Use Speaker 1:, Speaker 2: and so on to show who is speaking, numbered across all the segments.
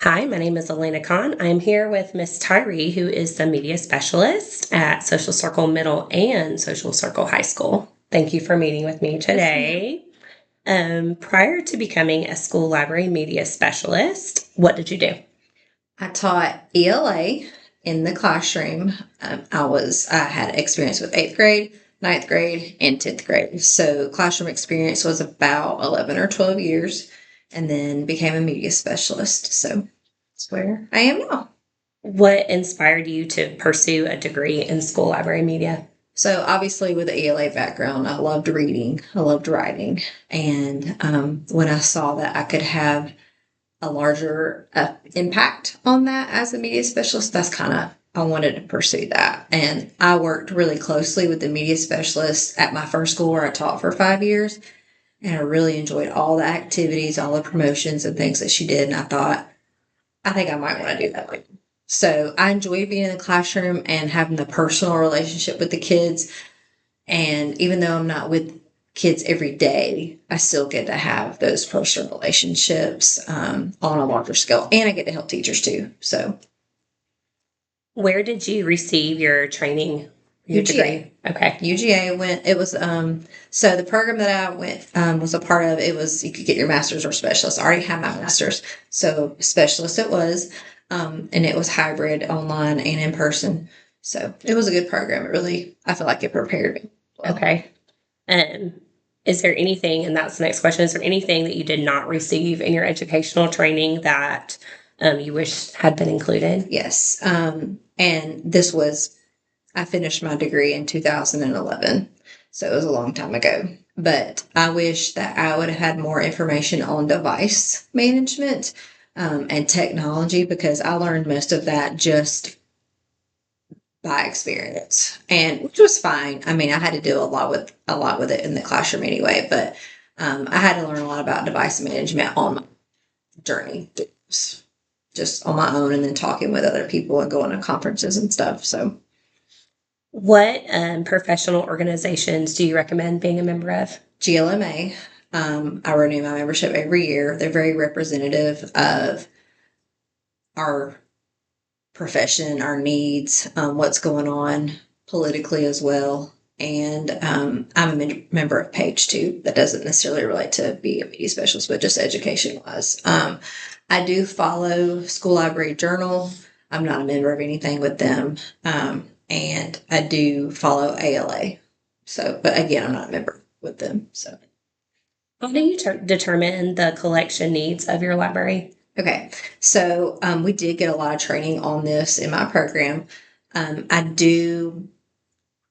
Speaker 1: Hi, my name is Elena Kahn. I'm here with Miss Tyree, who is the media specialist at Social Circle Middle and Social Circle High School. Thank you for meeting with me today. Prior to becoming a school library media specialist, what did you do?
Speaker 2: I taught ELA in the classroom. I had experience with eighth grade, ninth grade, and 10th grade. So classroom experience was about 11 or 12 years, and then became a media specialist. So that's where I am now.
Speaker 1: What inspired you to pursue a degree in school library media?
Speaker 2: So obviously, with the ELA background, I loved reading, I loved writing, and when I saw that I could have a larger impact on that as a media specialist, that's kind of, I wanted to pursue that. And I worked really closely with the media specialist at my first school where I taught for 5 years. And I really enjoyed all the activities, all the promotions and things that she did. And I thought, I think I might want to do that. So I enjoyed being in the classroom and having the personal relationship with the kids. And even though I'm not with kids every day, I still get to have those personal relationships on a larger scale. And I get to help teachers too. So
Speaker 1: Where did you receive your training, your
Speaker 2: UGA.
Speaker 1: degree? Okay.
Speaker 2: UGA went, it was, so the program that I went, was a part of, it was, you could get your master's or specialist. I already had my master's. So specialist it was, and it was hybrid online and in person. So it was a good program. It really, I feel like it prepared me well.
Speaker 1: Okay. Um, is there anything, and that's the next question, is there anything that you did not receive in your educational training that you wish had been included?
Speaker 2: Yes. And this was, I finished my degree in 2011. So it was a long time ago. But I wish that I would have had more information on device management and technology, because I learned most of that just by experience, and which was fine. I mean, I had to do a lot with it in the classroom anyway, but I had to learn a lot about device management on my journey, just on my own, and then talking with other people and going to conferences and stuff. So
Speaker 1: What professional organizations do you recommend being a member of?
Speaker 2: GLMA, I renew my membership every year. They're very representative of our profession, our needs, what's going on politically as well. And I'm a member of PAGE too. That doesn't necessarily relate to be a media specialist, but just education wise. I do follow School Library Journal. I'm not a member of anything with them. And I do follow ALA. So, but again, I'm not a member with them. So,
Speaker 1: How do you determine the collection needs of your library?
Speaker 2: okay. So, we did get a lot of training on this in my program. I do,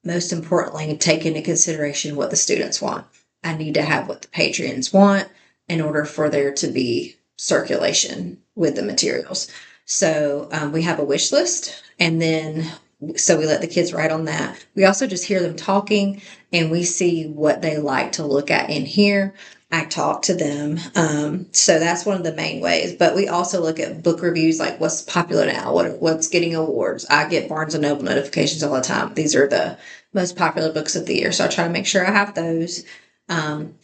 Speaker 2: most importantly, take into consideration what the students want. I need to have what the patrons want in order for there to be circulation with the materials. So we have a wish list, and then so we let the kids write on that. We also just hear them talking, and we see what they like to look at in here. I talk to them. So that's one of the main ways. But we also look at book reviews, like what's popular now, what's getting awards. I get Barnes and Noble notifications all the time. These are the most popular books of the year. So I try to make sure I have those. Um,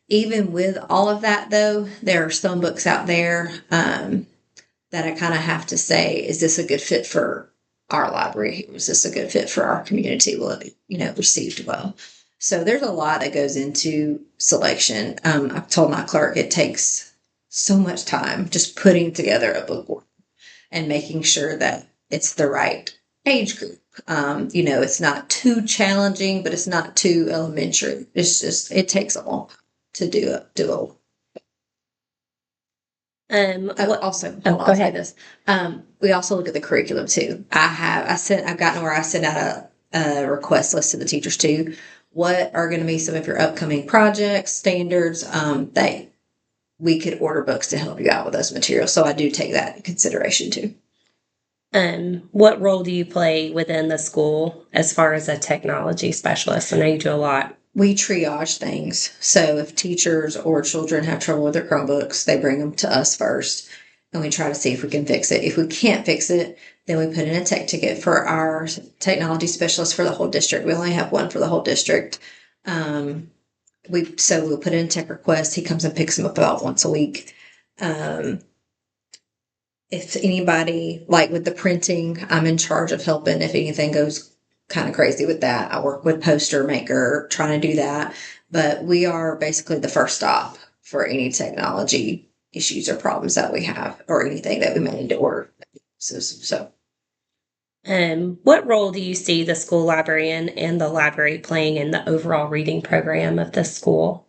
Speaker 2: Even with all of that, though, there are some books out there that I kind of have to say, is this a good fit for our library? Was this a good fit for our community? Will it be, received well? So there's a lot that goes into selection. I've told my clerk it takes so much time just putting together a book and making sure that it's the right age group. It's not too challenging, but it's not too elementary. It's just, it takes a long time to do it. Also, hold on,
Speaker 1: Go
Speaker 2: I'll say
Speaker 1: ahead.
Speaker 2: this. We also look at the curriculum too. I've gotten where I send out a request list to the teachers too. What are going to be some of your upcoming projects, standards, that we could order books to help you out with those materials. So I do take that into consideration too.
Speaker 1: What role do you play within the school as far as a technology specialist? I know you do a lot.
Speaker 2: We triage things. So if teachers or children have trouble with their Chromebooks, they bring them to us first, and we try to see if we can fix it. If we can't fix it, then we put in a tech ticket for our technology specialist for the whole district. We only have one for the whole district. We'll put in a tech request. He comes and picks them up about once a week. if anybody, like with the printing, I'm in charge of helping if anything goes kind of crazy with that. I work with poster maker trying to do that. But we are basically the first stop for any technology issues or problems that we have or anything that we may need to order. So
Speaker 1: What role do you see the school librarian and the library playing in the overall reading program of the school?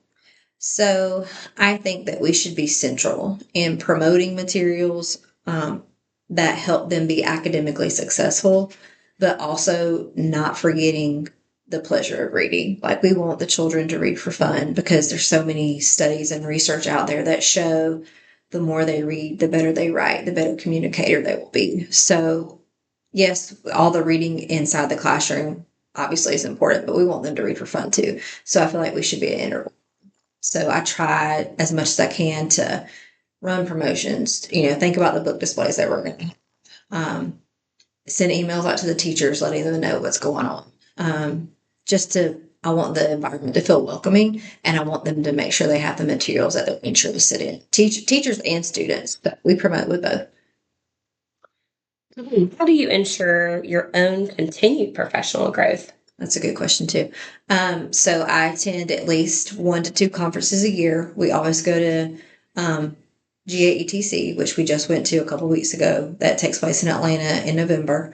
Speaker 2: So I think that we should be central in promoting materials that help them be academically successful, but also not forgetting the pleasure of reading. Like we want the children to read for fun because there's so many studies and research out there that show the more they read, the better they write, the better communicator they will be. So yes, all the reading inside the classroom obviously is important, but we want them to read for fun too. So I feel like we should be an integral. So I try as much as I can to run promotions, think about the book displays that we're going to send emails out to the teachers, letting them know what's going on. I want the environment to feel welcoming, and I want them to make sure they have the materials that they're interested in. Teachers and students, but we promote with both.
Speaker 1: How do you ensure your own continued professional growth?
Speaker 2: That's a good question too. So I attend at least 1 to 2 conferences a year. We always go to GAETC, which we just went to a couple of weeks ago. That takes place in Atlanta in November.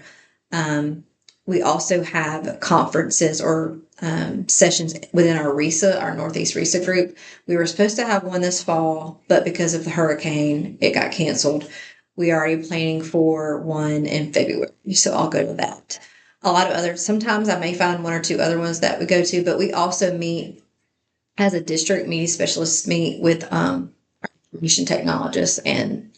Speaker 2: We also have conferences or sessions within our RESA, our Northeast RESA group. We were supposed to have one this fall, but because of the hurricane, it got canceled. We are already planning for one in February, so I'll go to that. A lot of others, sometimes I may find 1 or 2 other ones that we go to, but we also meet as a district media specialists meet with our information technologists and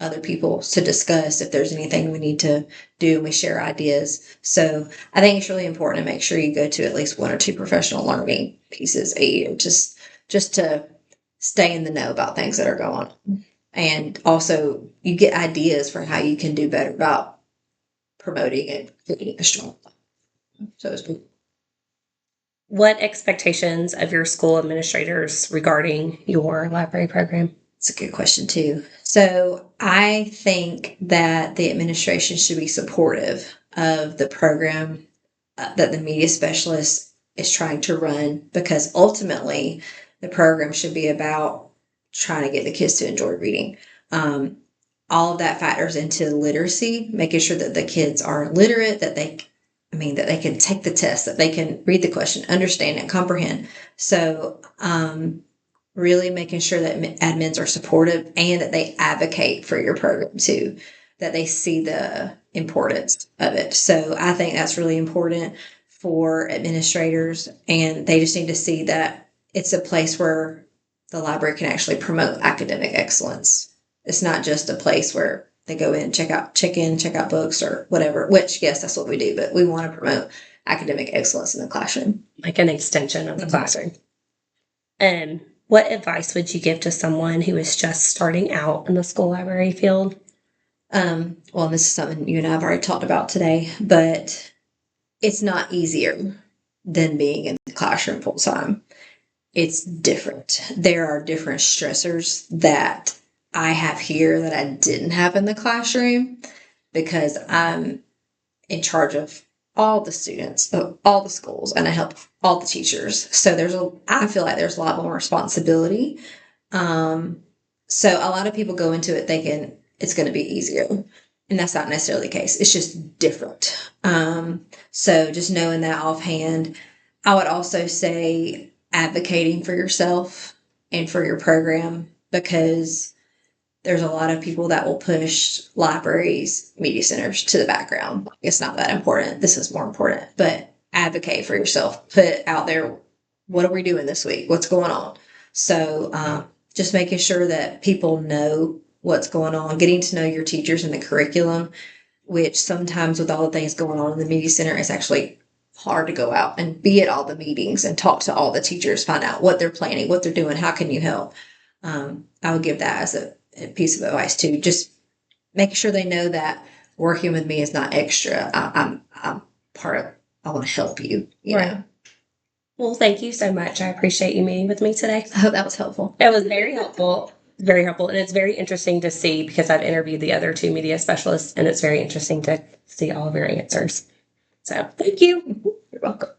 Speaker 2: other people to discuss if there's anything we need to do, and we share ideas. So I think it's really important to make sure you go to at least 1 or 2 professional learning pieces a year, just to stay in the know about things that are going on. And also you get ideas for how you can do better about promoting and creating a strong so it's good.
Speaker 1: What expectations of your school administrators regarding your library program?
Speaker 2: It's a good question too. So I think that the administration should be supportive of the program that the media specialist is trying to run, because ultimately the program should be about trying to get the kids to enjoy reading. All of that factors into literacy, making sure that the kids are literate, that they can take the test, that they can read the question, understand it, comprehend. So, really making sure that admins are supportive and that they advocate for your program too, that they see the importance of it. So I think that's really important for administrators, and they just need to see that it's a place where the library can actually promote academic excellence. It's not just a place where they go in, check out books or whatever, which yes, that's what we do, but we want to promote academic excellence in the classroom.
Speaker 1: Like an extension of the classroom. What advice would you give to someone who is just starting out in the school library field?
Speaker 2: Well, this is something you and I have already talked about today, but it's not easier than being in the classroom full time. It's different. There are different stressors that I have here that I didn't have in the classroom, because I'm in charge of all the students of all the schools, and I help all the teachers. So I feel like there's a lot more responsibility. So a lot of people go into it thinking it's going to be easier, and that's not necessarily the case. It's just different. So just knowing that offhand, I would also say advocating for yourself and for your program, because there's a lot of people that will push libraries, media centers to the background. It's not that important. This is more important. But advocate for yourself. Put out there, what are we doing this week? What's going on? So just making sure that people know what's going on, getting to know your teachers and the curriculum, which sometimes with all the things going on in the media center, it's actually hard to go out and be at all the meetings and talk to all the teachers, find out what they're planning, what they're doing, how can you help. I would give that as a piece of advice too. Just making sure they know that working with me is not extra. I'm part of. I want to help you.
Speaker 1: Right. Well, thank you so much. I appreciate you meeting with me today.
Speaker 2: I hope that was helpful.
Speaker 1: It was very helpful. very helpful. And it's very interesting to see because I've interviewed the other two media specialists, and it's very interesting to see all of your answers. So thank you.
Speaker 2: You're welcome.